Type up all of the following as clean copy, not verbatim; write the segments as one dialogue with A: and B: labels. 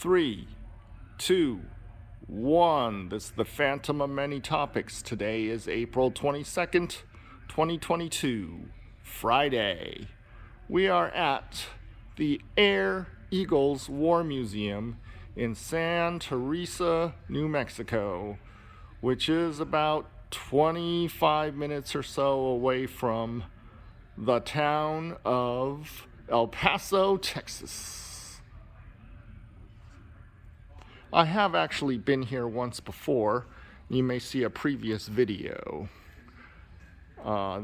A: 3, 2, 1. This is the Phantom of Many Topics. Today is April 22nd, 2022, Friday. We are at the Air Eagles War Museum in San Theresa, New Mexico, which is about 25 minutes or so away from the town of El Paso, Texas. I have actually been here once before. You may see a previous video.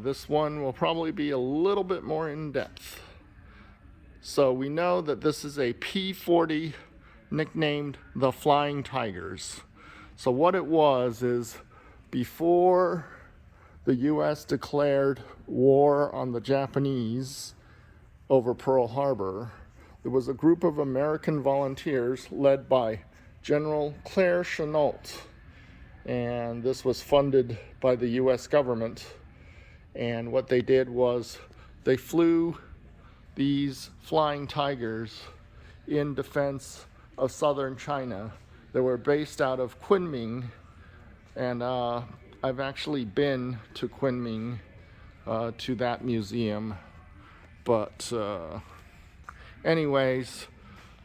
A: This one will probably be a little bit more in depth. So we know that this is a P-40 nicknamed the Flying Tigers. So what it was is before the U.S. declared war on the Japanese over Pearl Harbor, there was a group of American volunteers led by General Claire Chennault, and this was funded by the U.S. government. And what they did was they flew these Flying Tigers in defense of southern China. They were based out of Kunming, and I've actually been to Kunming, to that museum. But anyways,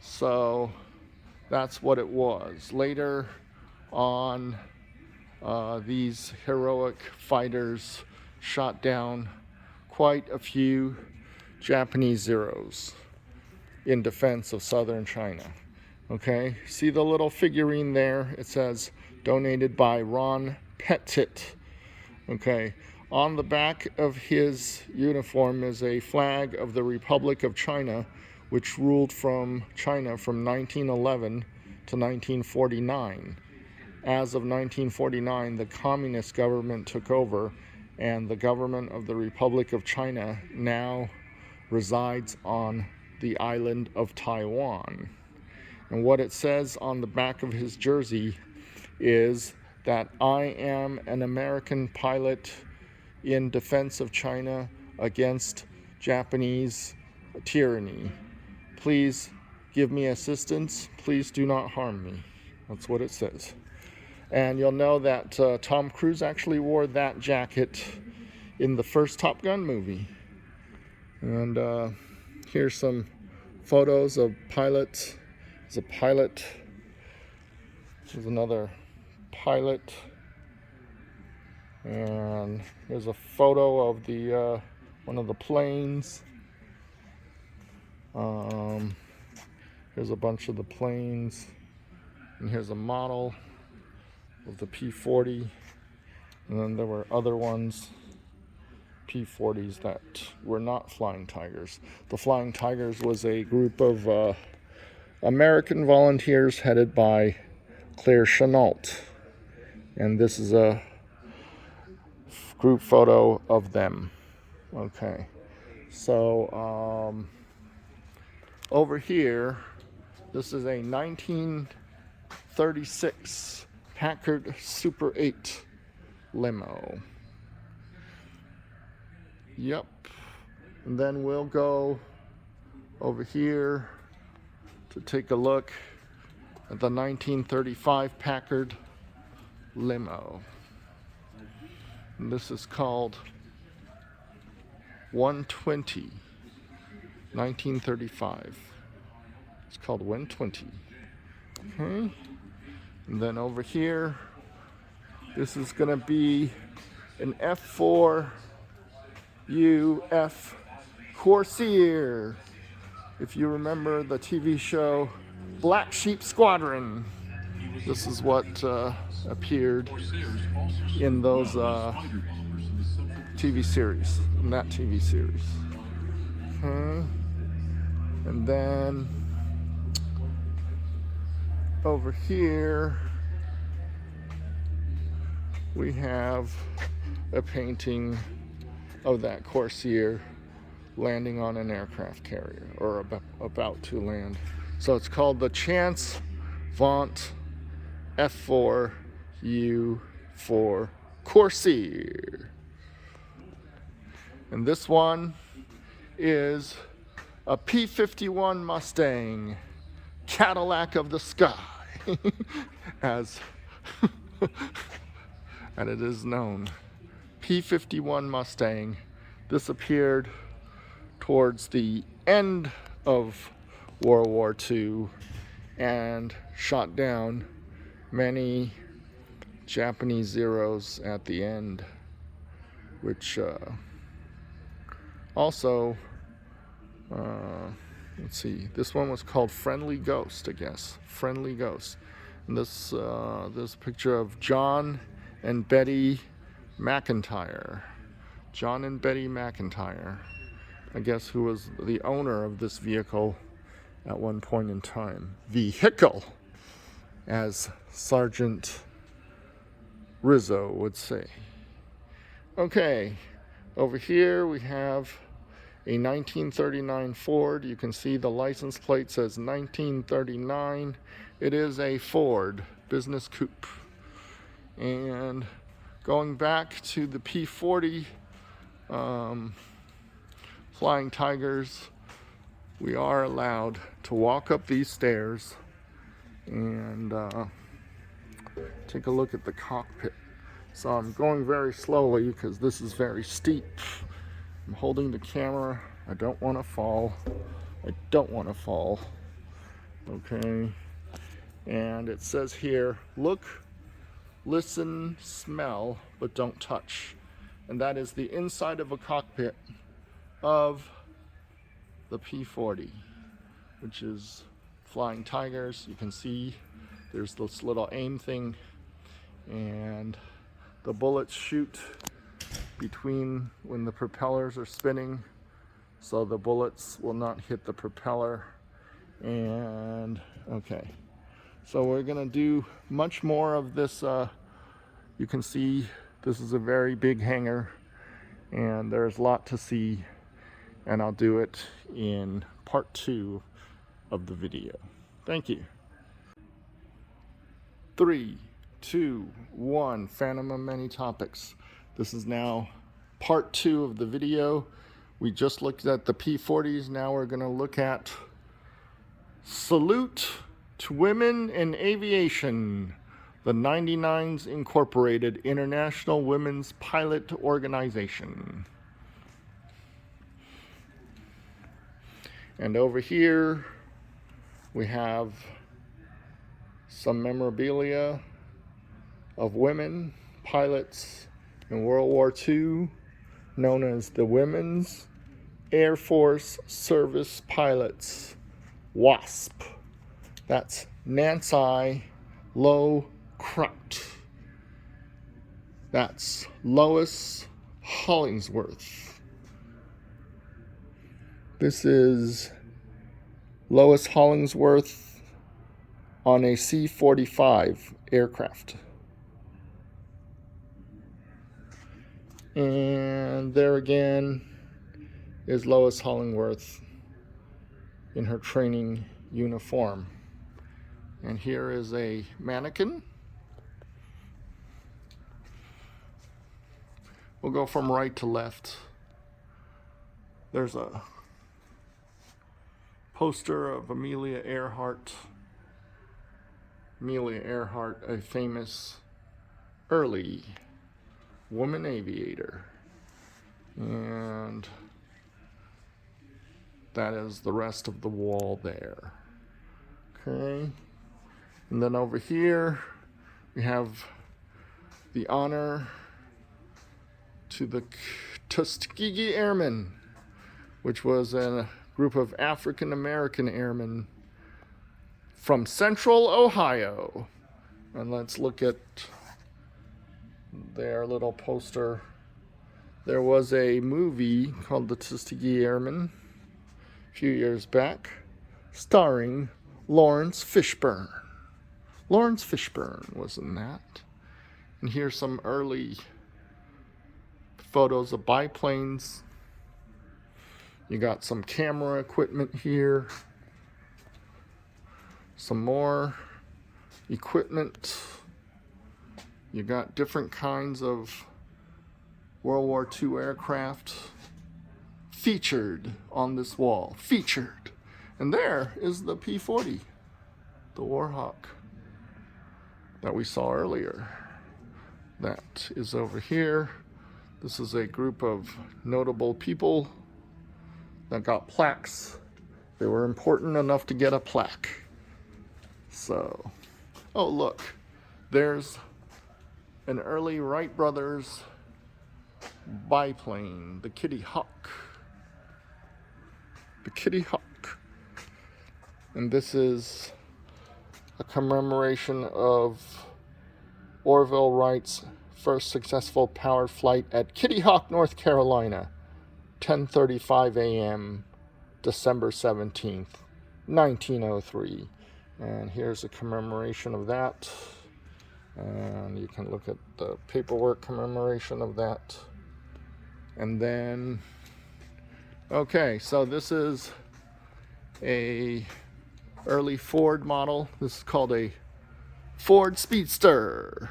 A: so that's what it was. Later on, these heroic fighters shot down quite a few Japanese Zeros in defense of southern China. Okay, see the little figurine there? It says donated by Ron Pettit. Okay, on the back of his uniform is a flag of the Republic of China, which ruled from China from 1911 to 1949. As of 1949, the communist government took over, and the government of the Republic of China now resides on the island of Taiwan. And what it says on the back of his jersey is that I am an American pilot in defense of China against Japanese tyranny. Please give me assistance. Please do not harm me. That's what it says. And you'll know that Tom Cruise actually wore that jacket in the first Top Gun movie. And here's some photos of pilots. There's a pilot. There's another pilot. And here's a photo of the one of the planes. Here's a bunch of the planes, and here's a model of the P-40, and then there were other ones, P-40s, that were not Flying Tigers. The Flying Tigers was a group of American volunteers headed by Claire Chennault, and this is a group photo of them. Okay, so over here, this is a 1936 Packard Super 8 limo. Yep. And then we'll go over here to take a look at the 1935 Packard limo. And this is called 120. 1935. It's called 120. Okay. And then over here, this is going to be an F4UF Corsair. If you remember the TV show Black Sheep Squadron, this is what appeared in those TV series, in that TV series. Okay. And then over here we have a painting of that Corsair landing on an aircraft carrier, or about to land. So it's called the Chance Vaunt F4U4 Corsair. And this one is a P-51 Mustang Cadillac of the sky, as and it is known. P-51 Mustang. This appeared towards the end of World War II and shot down many Japanese Zeros at the end, which also, let's see, this one was called Friendly Ghost, I guess. Friendly Ghost. And this picture of John and Betty McIntyre. John and Betty McIntyre, I guess, who was the owner of this vehicle at one point in time. Vehicle, as Sergeant Rizzo would say. Okay, over here we have a 1939 Ford. You can see the license plate says 1939. It is a Ford business coupe. And going back to the P-40 Flying Tigers, we are allowed to walk up these stairs and take a look at the cockpit. So I'm going very slowly because this is very steep. I'm holding the camera. I don't want to fall. I don't want to fall. Okay. And it says here, look, listen, smell, but don't touch. And that is the inside of a cockpit of the P-40, which is Flying Tigers. You can see there's this little aim thing, and the bullets shoot between when the propellers are spinning, so the bullets will not hit the propeller. And okay, so we're gonna do much more of this. You can see this is a very big hangar, and there's a lot to see, and I'll do it in part 2 of the video. Thank you. 3, 2, 1, Phantom of Many Topics. This is now part 2 of the video. We just looked at the P-40s. Now we're going to look at Salute to Women in Aviation, the 99s Incorporated International Women's Pilot Organization. And over here we have some memorabilia of women pilots in World War II, known as the Women's Air Force Service Pilots, WASP. That's Nancy Low Kraut. That's Lois Hollingsworth. This is Lois Hollingsworth on a C-45 aircraft. And there again is Lois Hollingsworth in her training uniform. And here is a mannequin. We'll go from right to left. There's a poster of Amelia Earhart. Amelia Earhart, a famous early woman aviator. And that is the rest of the wall there. Okay. And then over here we have the honor to the Tuskegee Airmen, which was a group of African American airmen from Central Ohio. And let's look at their little poster. There was a movie called The Tuskegee Airmen a few years back, starring Lawrence Fishburne. Lawrence Fishburne was in that. And here's some early photos of biplanes. You got some camera equipment here. Some more equipment. You got different kinds of World War II aircraft featured on this wall. Featured. And there is the P-40 the Warhawk that we saw earlier. That is over here. This is a group of notable people that got plaques. They were important enough to get a plaque. So, oh look, there's an early Wright brothers biplane, the Kitty Hawk. The Kitty Hawk. And this is a commemoration of Orville Wright's first successful powered flight at Kitty Hawk, North Carolina, 10:35 a.m., December 17th, 1903. And here's a commemoration of that. And you can look at the paperwork commemoration of that. And then, okay, so this is a early Ford model. This is called a Ford Speedster.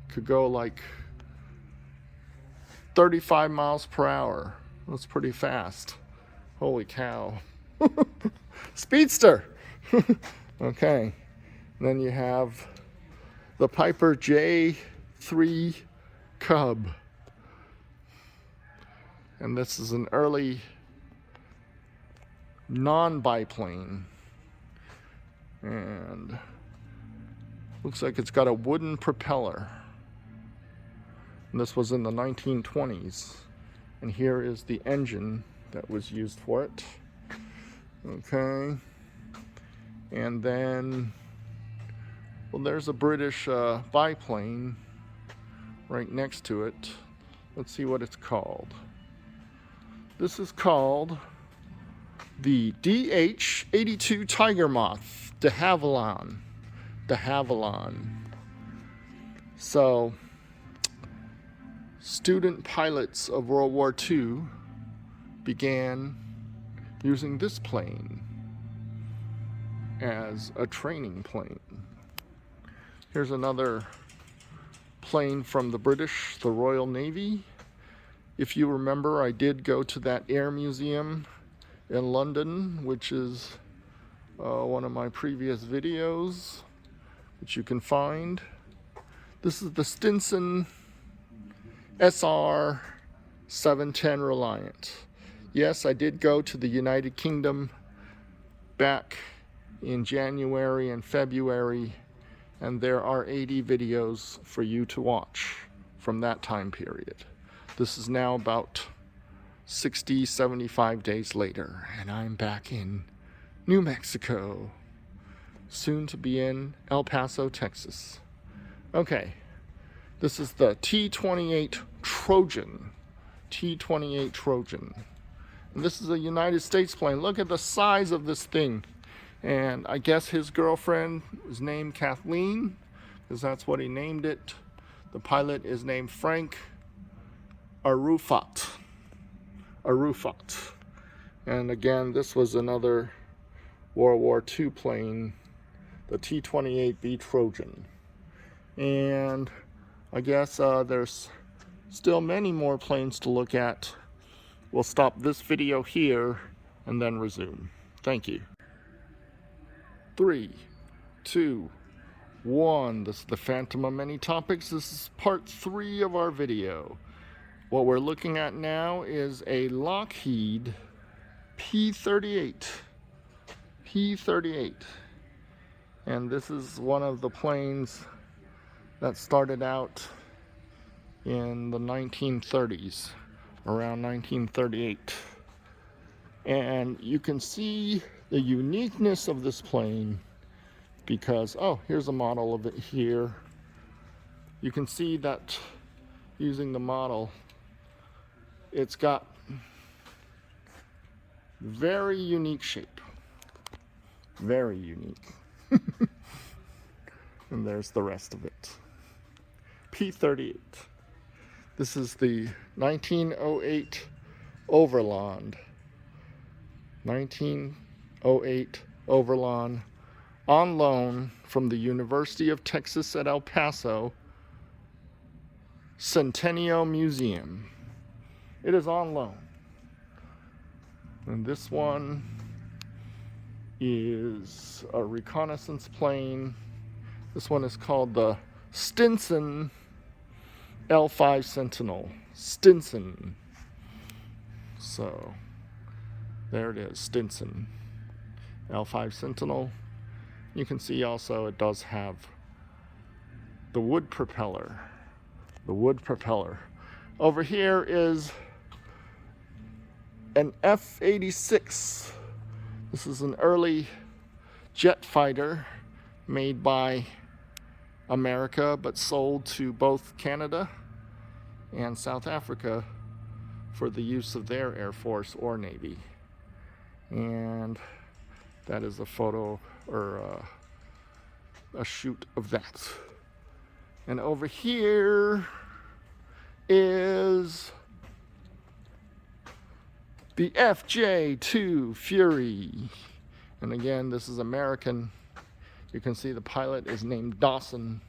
A: Could go like 35 miles per hour. That's pretty fast. Holy cow. Speedster. Okay. And then you have the Piper J Three Cub. And this is an early non-biplane. And looks like it's got a wooden propeller. And this was in the 1920s. And here is the engine that was used for it. Okay. And then, well, there's a British biplane right next to it. Let's see what it's called. This is called the DH-82 Tiger Moth de Havilland. De Havilland. So, student pilots of World War II began using this plane as a training plane. Here's another plane from the British, the Royal Navy. If you remember, I did go to that air museum in London, which is one of my previous videos, which you can find. This is the Stinson SR 710 Reliant. Yes, I did go to the United Kingdom back in January and February, and there are 80 videos for you to watch from that time period. This is now about 60, 75 days later, and I'm back in New Mexico, soon to be in El Paso, Texas. Okay, this is the T-28 Trojan. T-28 Trojan. And this is a United States plane. Look at the size of this thing. And I guess his girlfriend was named Kathleen, because that's what he named it. The pilot is named Frank Arufat. Arufat. And again, this was another World War II plane, the T-28B Trojan. And I guess there's still many more planes to look at. We'll stop this video here and then resume. Thank you. 3, 2, 1. This is the Phantom of Many Topics. This is part 3 of our video. What we're looking at now is a Lockheed P-38. P-38. And this is one of the planes that started out in the 1930s, around 1938. And you can see the uniqueness of this plane because, oh, here's a model of it here. You can see that using the model, it's got very unique shape. Very unique. And there's the rest of it. P-38. This is the 1908 Overland. 1908 Overland on loan from the University of Texas at El Paso Centennial Museum. It is on loan. And this one is a reconnaissance plane. This one is called the Stinson L5 Sentinel. Stinson. So there it is, Stinson L5 Sentinel. You can see also it does have the wood propeller. The wood propeller. Over here is an F-86. This is an early jet fighter made by America, but sold to both Canada and South Africa for the use of their Air Force or Navy. And that is a photo or a shoot of that. And over here is the Fj2 Fury. And again, this is American. You can see the pilot is named Dawson.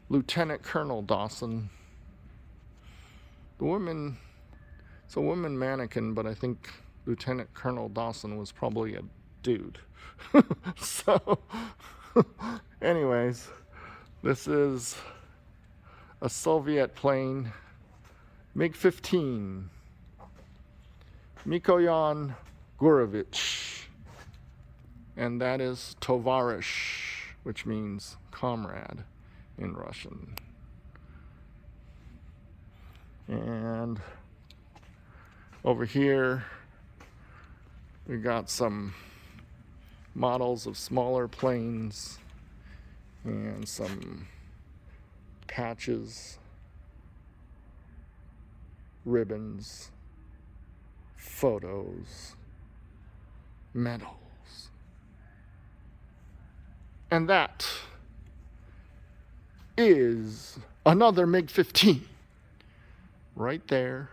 A: Lieutenant Colonel Dawson. The woman, it's a woman mannequin, but I think Lieutenant Colonel Dawson was probably a dude. So, anyways, this is a Soviet plane, MiG-15, Mikoyan Gurovich, and that is Tovarish, which means comrade in Russian. And over here we got some models of smaller planes and some patches, ribbons, photos, medals. And that is another MiG-15 right there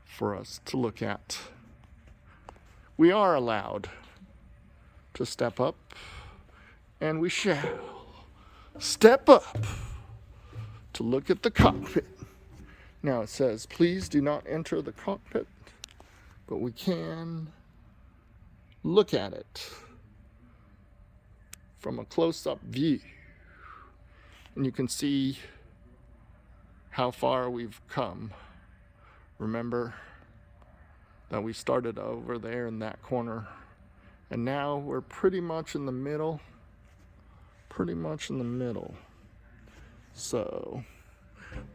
A: for us to look at. We are allowed to step up, and we shall step up to look at the cockpit. Now it says, please do not enter the cockpit, but we can look at it from a close-up view. And you can see how far we've come. Remember that we started over there in that corner, and now we're pretty much in the middle. So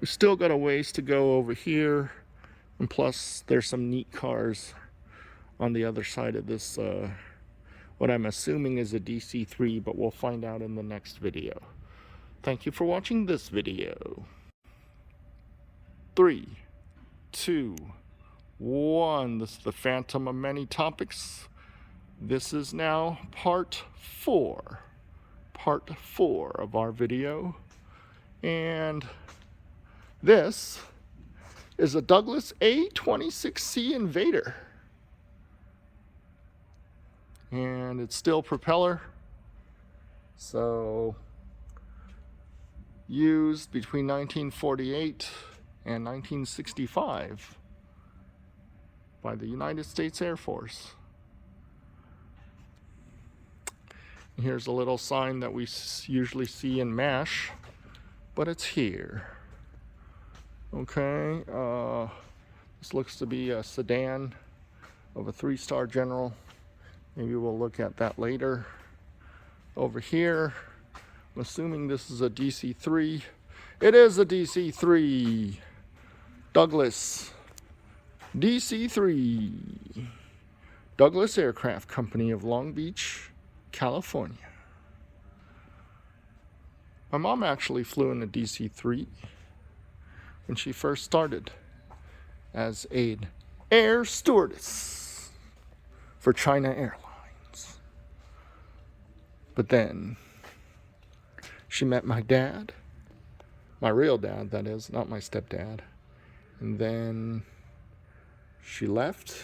A: we still got a ways to go over here, and plus there's some neat cars on the other side of this, what I'm assuming is a DC-3, but we'll find out in the next video. Thank you for watching this video. 3, 2, 1. This is the Phantom of Many Topics. This is now part 4 of our video. And this is a Douglas A-26C Invader. And it's still propeller. So, used between 1948 and 1965 by the United States Air Force. Here's a little sign that we usually see in MASH, but it's here. Okay, this looks to be a sedan of a 3-star General. Maybe we'll look at that later. Over here, I'm assuming this is a DC-3. It is a DC-3. Douglas. DC-3. Douglas Aircraft Company of Long Beach, California. My mom actually flew in a DC-3 when she first started as an air stewardess for China Airlines. But then she met my dad, my real dad, that is, not my stepdad. And then she left.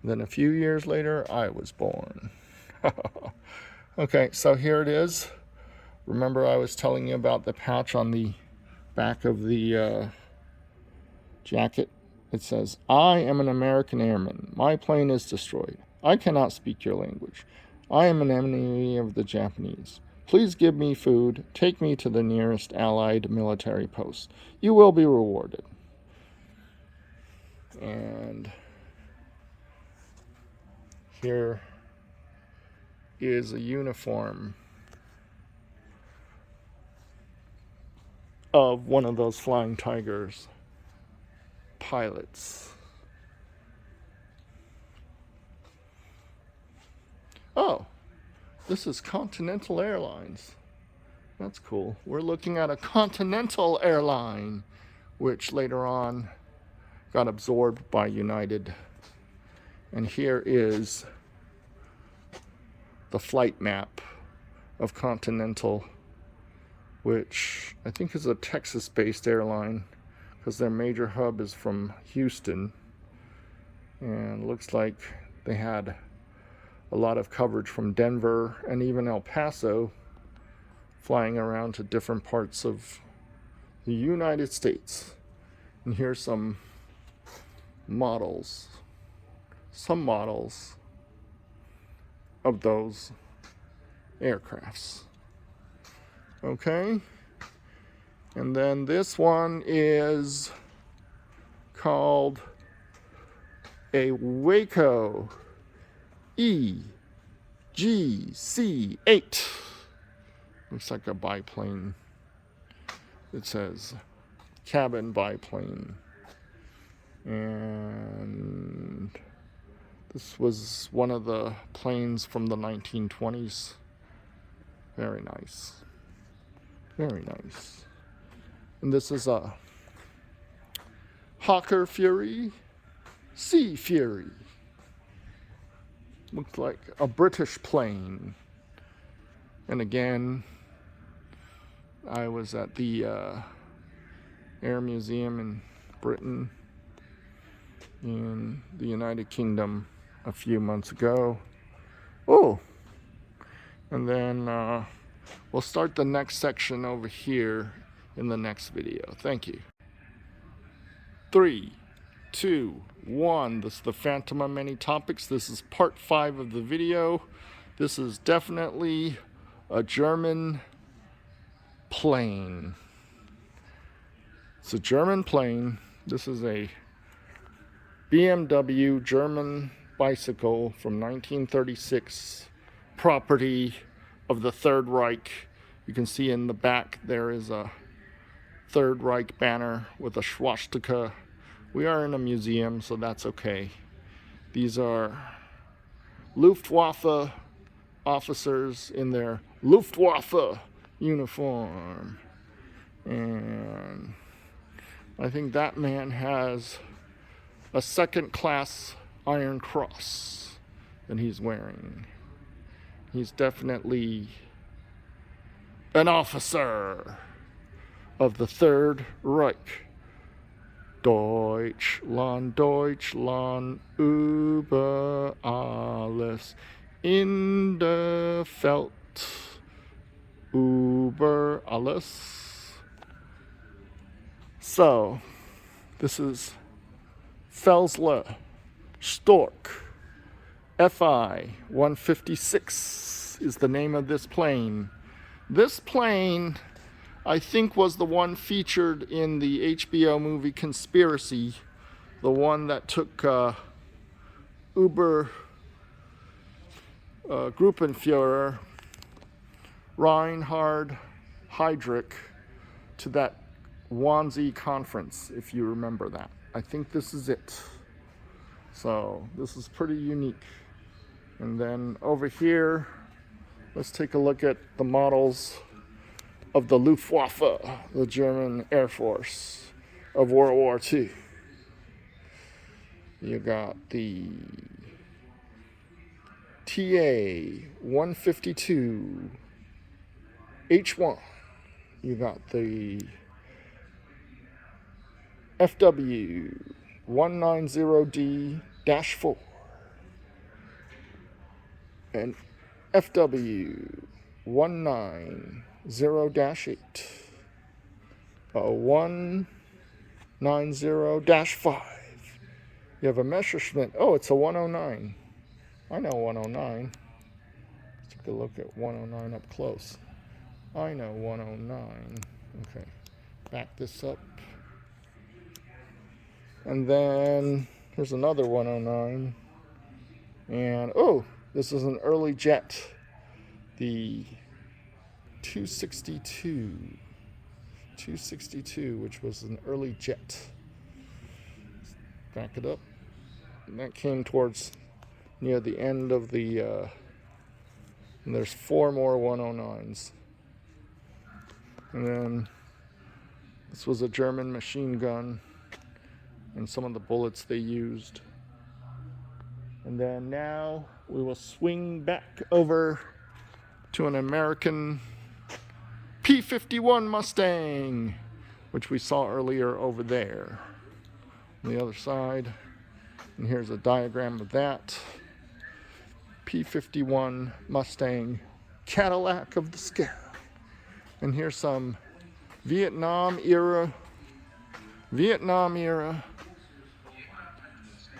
A: And then a few years later, I was born. Okay, so here it is. Remember I was telling you about the patch on the back of the jacket? It says, I am an American airman. My plane is destroyed. I cannot speak your language. I am an enemy of the Japanese. Please give me food. Take me to the nearest Allied military post. You will be rewarded. And here is a uniform of one of those Flying Tigers pilots. Oh, this is Continental Airlines. That's cool. We're looking at a Continental airline, which later on got absorbed by United. And here is the flight map of Continental, which I think is a Texas-based airline because their major hub is from Houston. And looks like they had a lot of coverage from Denver and even El Paso, flying around to different parts of the United States. And here's some models of those aircrafts. Okay, and then this one is called a Waco EGC-8. Looks like a biplane. It says cabin biplane. And this was one of the planes from the 1920s. Very nice. Very nice. And this is a Hawker Fury Sea Fury. Looks like a British plane. And again, I was at the Air Museum in Britain, in the United Kingdom, a few months ago. Oh, and then we'll start the next section over here in the next video. Thank you. 3, 2, 1. This is the Phantom of Many Topics. This is part 5 of the video. This is definitely a German plane. It's a German plane. This is a BMW German bicycle from 1936, property of the Third Reich. You can see in the back there is a Third Reich banner with a swastika. We are in a museum, so that's okay. These are Luftwaffe officers in their Luftwaffe uniform. And I think that man has a second-class Iron Cross that he's wearing. He's definitely an officer of the Third Reich. Deutschland, Deutschland, über alles, in der Welt, über alles. So, this is Felsler Stork Fi-156 is the name of this plane. This plane, I think, was the one featured in the HBO movie Conspiracy, the one that took Gruppenführer Reinhard Heydrich to that Wannsee conference, if you remember that. I think this is it. So this is pretty unique. And then over here, let's take a look at the models of the Luftwaffe, the German Air Force of World War II. You got the TA-152 H1. You got the FW-190D-4 and FW-190-8, 190-5, You have a Messerschmitt. Oh, it's a 109. I know 109. Let's take a look at 109 up close. I know 109. Okay, back this up. And then here's another 109. And oh, this is an early jet. The 262, which was an early jet. Back it up. And that came towards near the end of the, and there's 4 more 109s. And then this was a German machine gun and some of the bullets they used. And then now we will swing back over to an American P-51 Mustang, which we saw earlier over there. On the other side, and here's a diagram of that. P-51 Mustang, Cadillac of the sky. And here's some Vietnam era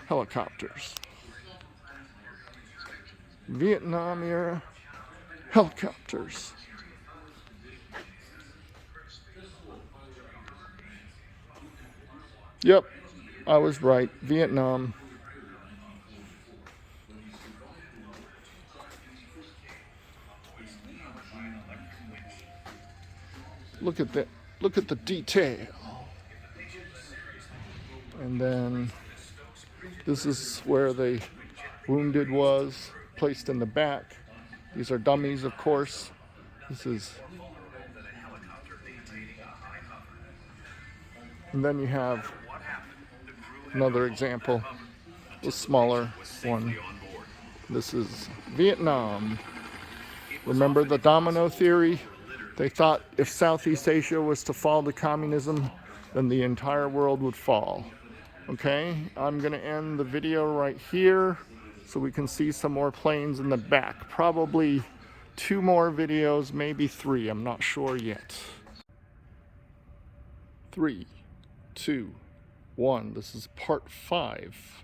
A: helicopters. Vietnam era helicopters. Yep, I was right. Vietnam. Look at that. Look at the detail. And then this is where the wounded was, placed in the back. These are dummies, of course. This is. And then you have another example, a smaller one. This is Vietnam. Remember the domino theory? They thought if Southeast Asia was to fall to communism, then the entire world would fall. Okay, I'm gonna end the video right here so we can see some more planes in the back. Probably 2 more videos, maybe 3, I'm not sure yet. 3, 2, 1, this is part 5.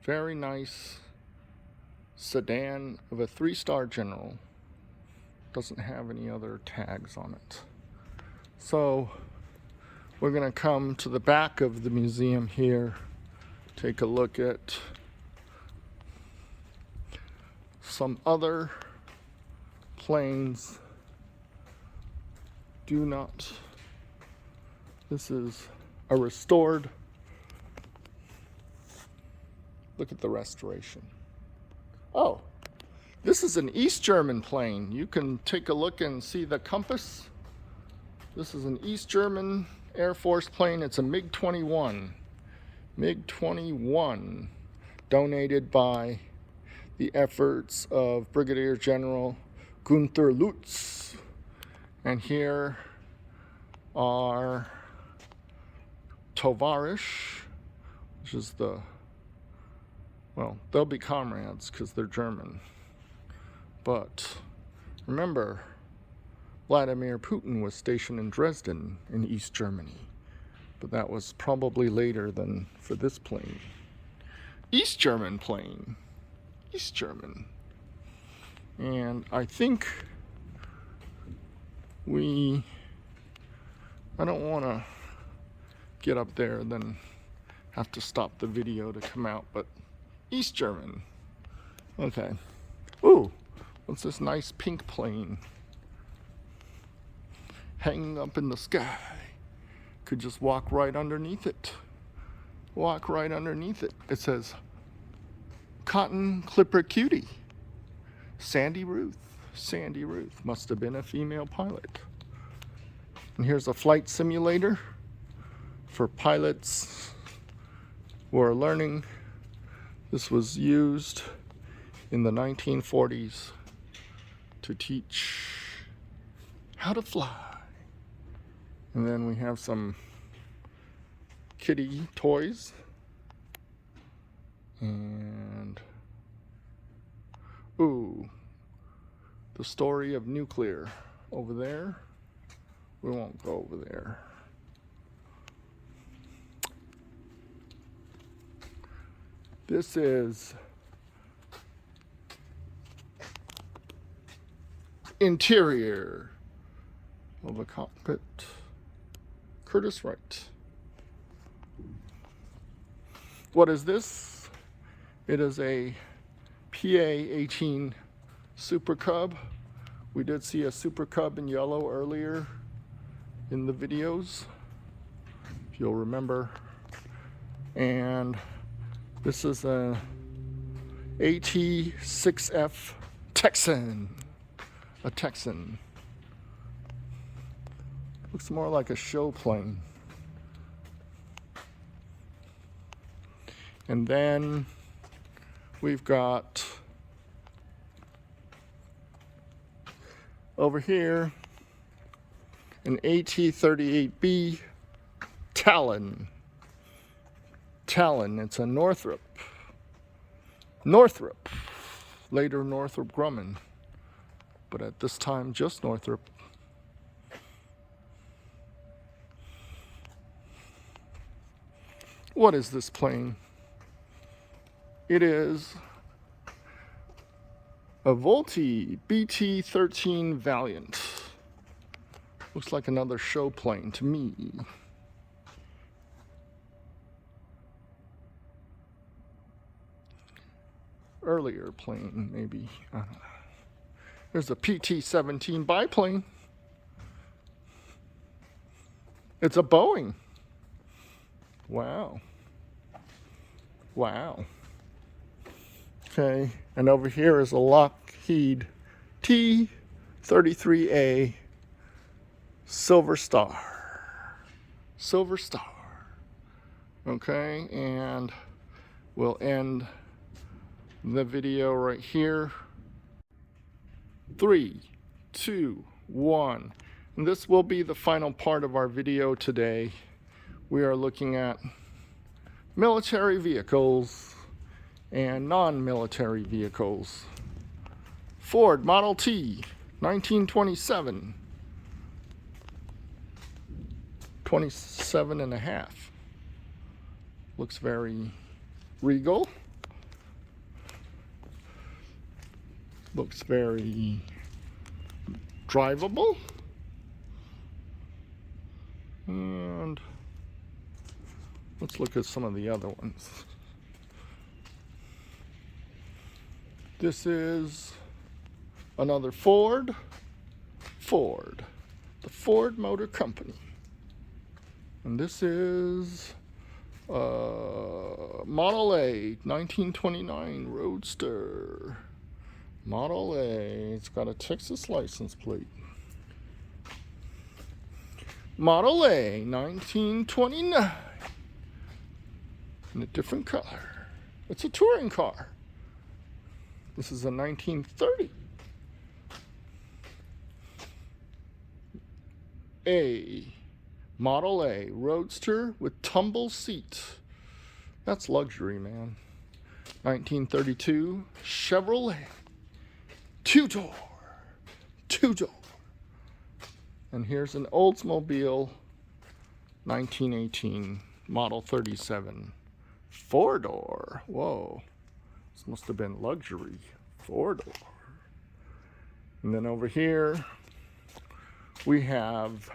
A: Very nice sedan of a 3-star general. Doesn't have any other tags on it. So we're gonna come to the back of the museum here, take a look at some other planes. This is a restored, look at the restoration. Oh, this is an East German plane. You can take a look and see the compass. This is an East German Air Force plane. It's a MiG-21. MiG-21, donated by the efforts of Brigadier General Gunther Lutz. And here are Tovarish, which is the, well, they'll be comrades because they're German. But remember, Vladimir Putin was stationed in Dresden in East Germany. But that was probably later than for this plane. East German plane. East German. And I think I don't want to get up there and then have to stop the video to come out, but East German. Okay. Ooh, what's this nice pink plane? Hanging up in the sky. Could just walk right underneath it. Walk right underneath it. It says, Cotton Clipper Cutie. Sandy Ruth. Sandy Ruth. Must have been a female pilot. And here's a flight simulator for pilots who are learning. This was used in the 1940s to teach how to fly. And then we have some kitty toys. And, ooh, the story of nuclear over there. We won't go over there. This is interior of a cockpit. Curtiss Wright. What is this? It is a PA-18 Super Cub. We did see a Super Cub in yellow earlier in the videos, if you'll remember. And this is a AT-6F Texan. A Texan. Looks more like a show plane. And then we've got over here an AT-38B Talon. Talon, it's a Northrop. Later Northrop Grumman, but at this time just Northrop. What is this plane? It is a Vultee BT-13 Valiant. Looks like another show plane to me. Earlier plane, maybe. I don't know. There's a PT-17 biplane. It's a Boeing. Wow. Wow. Okay, and over here is a Lockheed T-33A Silver Star. Silver Star. Okay, and we'll end the video right here. 3, 2, 1. And this will be the final part of our video today. We are looking at military vehicles and non-military vehicles. Ford Model T, 1927. 27 and a half. Looks very regal. Looks very drivable. And let's look at some of the other ones. This is another Ford. The Ford Motor Company. And this is Model A, 1929 Roadster. Model A, it's got a Texas license plate. Model A, 1929. In a different color. It's a touring car. This is a 1930. Model A, Roadster with tumble seat. That's luxury, man. 1932 Chevrolet. Two-door. And here's an Oldsmobile 1918 Model 37. 4-door. Whoa. This must have been luxury. 4-door. And then over here we have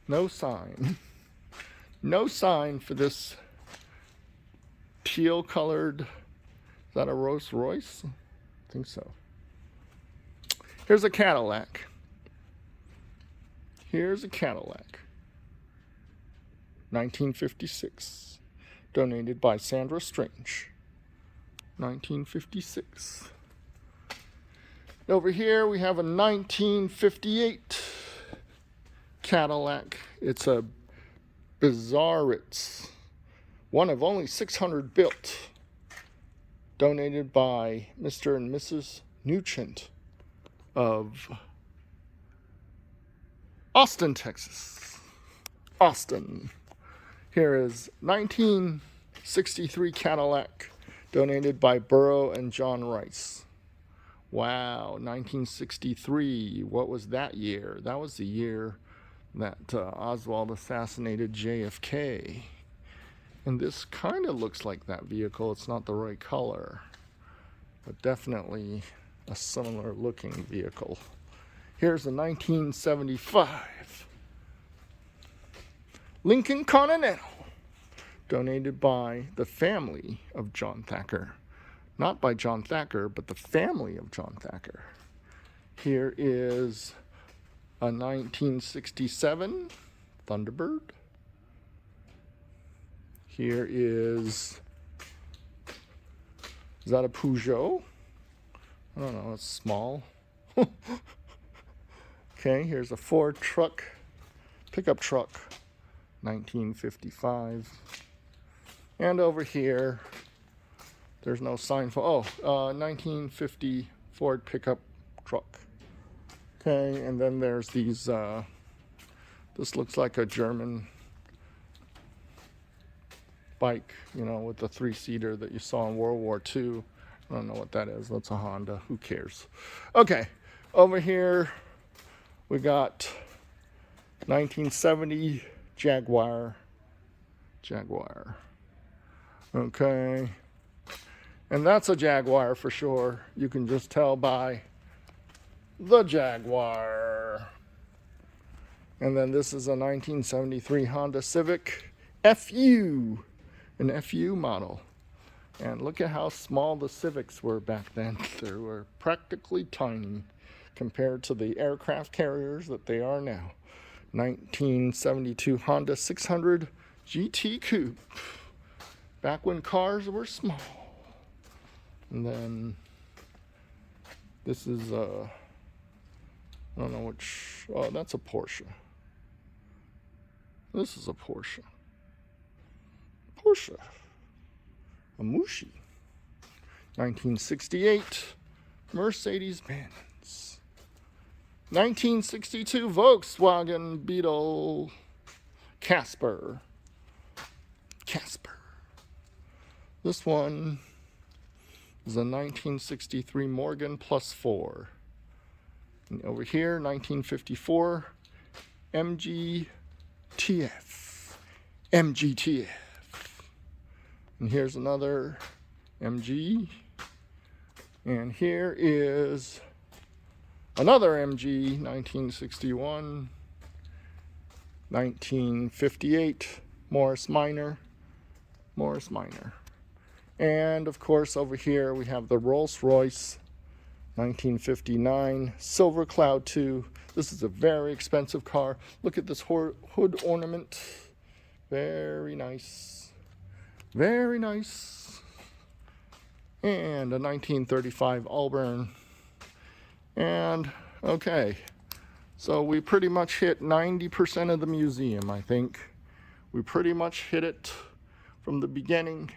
A: no sign. No sign for this teal colored, is that a Rolls Royce? I think so. Here's a Cadillac. Here's a Cadillac. 1956. Donated by Sandra Strange. 1956. Over here we have a 1958 Cadillac. It's a Biarritz. One of only 600 built. Donated by Mr. and Mrs. Nugent of Austin, Texas. Austin. Here is 1963 Cadillac, donated by Burrow and John Rice. Wow, 1963. What was that year? That was the year that Oswald assassinated JFK. And this kind of looks like that vehicle. It's not the right color, but definitely a similar looking vehicle. Here's a 1975 Lincoln Continental, donated by the family of John Thacker. Not by John Thacker, but the family of John Thacker. Here is a 1967 Thunderbird. Here is that a Peugeot? I don't know, it's small. Okay, here's a Ford truck, pickup truck, 1955. And over here, there's no sign for, 1950 Ford pickup truck. Okay, and then there's these, this looks like a German bike, you know, with the three-seater that you saw in World War II. I don't know what that is. That's a Honda. Who cares? Okay, over here we got 1970 Jaguar. Okay, and that's a Jaguar for sure. You can just tell by the Jaguar. And then this is a 1973 Honda Civic FU, an FU model. And look at how small the Civics were back then. They were practically tiny compared to the aircraft carriers that they are now. 1972 Honda 600 GT Coupe. Back when cars were small. And then this is I don't know which, oh, that's a Porsche. This is a Porsche. A Mushi. 1968 Mercedes-Benz. 1962 Volkswagen Beetle Casper. This one is a 1963 Morgan Plus 4. And over here, 1954 MGTF. And here's another MG. And here is another MG, 1961, 1958 Morris Minor. And of course over here we have the Rolls-Royce 1959 Silver Cloud 2. This is a very expensive car. Look at this hood ornament. Very nice. Very nice. And a 1935 Auburn. And okay, so we pretty much hit 90% of the museum, I think. We pretty much hit it from the beginning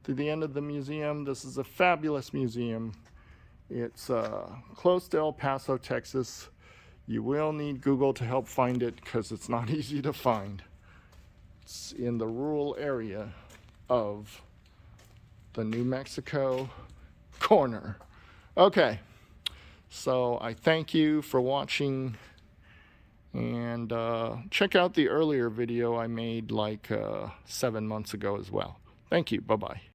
A: to the end of the museum. This is a fabulous museum. It's close to El Paso, Texas. You will need Google to help find it because it's not easy to find. It's in the rural area of the New Mexico corner. Okay, so I thank you for watching, and check out the earlier video I made like 7 months ago as well. Thank you. Bye-bye.